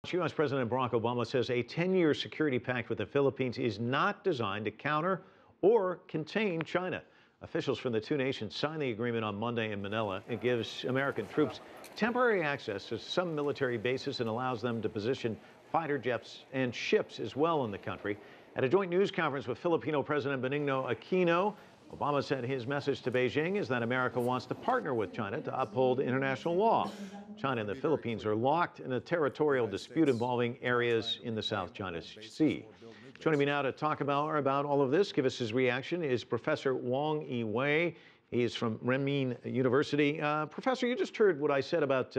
U.S. President Barack Obama says a 10-year security pact with the Philippines is not designed to counter or contain China. Officials from the two nations signed the agreement on Monday in Manila. It gives American troops temporary access to some military bases and allows them to position fighter jets and ships as well in the country. At a joint news conference with Filipino President Benigno Aquino, Obama said his message to Beijing is that America wants to partner with China to uphold international law. China and the Philippines are locked in a territorial dispute involving areas in the South China Sea. Joining me now to talk about all of this, give us his reaction, is Professor Wang Yiwei. He is from Renmin University. Professor, you just heard what I said about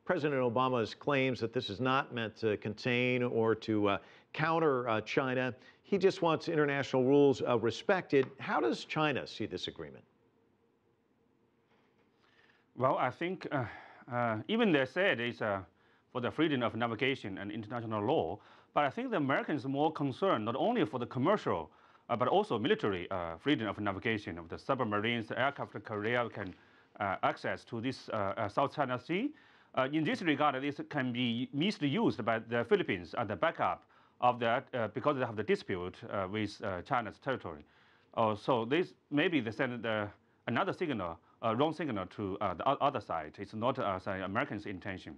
President Obama's claims that this is not meant to contain or to counter China. He just wants international rules respected. How does China see this agreement? Well, I think even they said it's for the freedom of navigation and international law, but I think the Americans are more concerned not only for the commercial, but also military freedom of navigation of the submarines, the aircraft carrier can access to this South China Sea. In this regard, this can be misused by the Philippines as the backup of that because they have the dispute with China's territory. So this maybe they send another signal, wrong signal to the other side. It's not Americans' intention.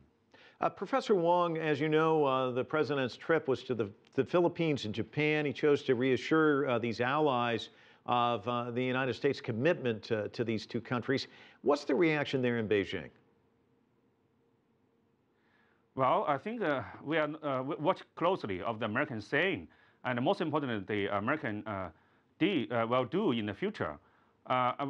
Professor Wang, as you know, the president's trip was to the Philippines and Japan. He chose to reassure these allies of the United States' commitment to these two countries. What's the reaction there in Beijing? Well, I think we watch closely of the Americans saying, and most importantly, the American will do in the future.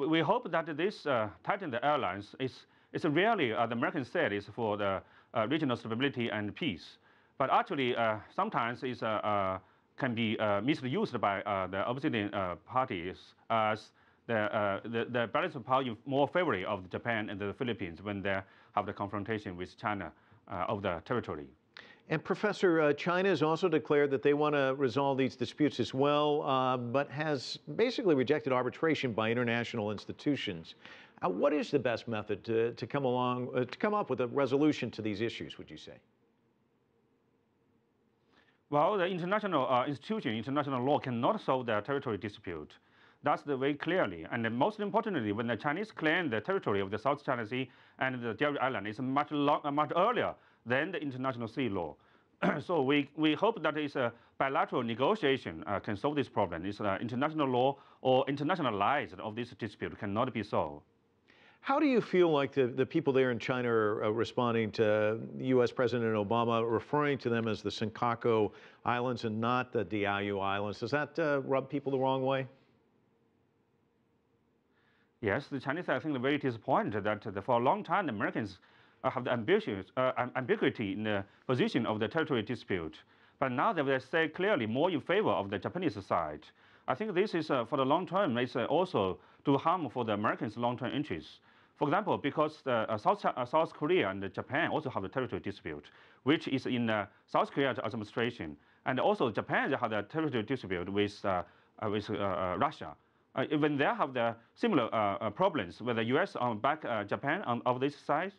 We hope that this tighten the airlines is really, the Americans said, is for the regional stability and peace. But actually, sometimes it can be misused by the opposing parties as the balance of power more favorably of Japan and the Philippines when they have the confrontation with China of the territory. And Professor, China has also declared that they want to resolve these disputes as well, but has basically rejected arbitration by international institutions. What is the best method to come up with a resolution to these issues, would you say? Well, the international institution, international law cannot solve the territory dispute. That's the way clearly. And most importantly, when the Chinese claim the territory of the South China Sea and the Diaoyu Island is much earlier than the international sea law. So we hope that it's a bilateral negotiation can solve this problem. It's international law or internationalized of this dispute cannot be solved. How do you feel like the people there in China are responding to U.S. President Obama referring to them as the Senkaku Islands and not the Diaoyu Islands? Does that rub people the wrong way? Yes, the Chinese, I think, are very disappointed that for a long time, the Americans have the ambiguity in the position of the territory dispute. But now they say clearly more in favor of the Japanese side. I think this is, for the long term, it's also to harm for the Americans' long-term interests. For example, because South Korea and Japan also have a territory dispute, which is in South Korea's administration. And also Japan has a territory dispute with Russia. When they have the similar problems with the U.S. on back Japan of this side,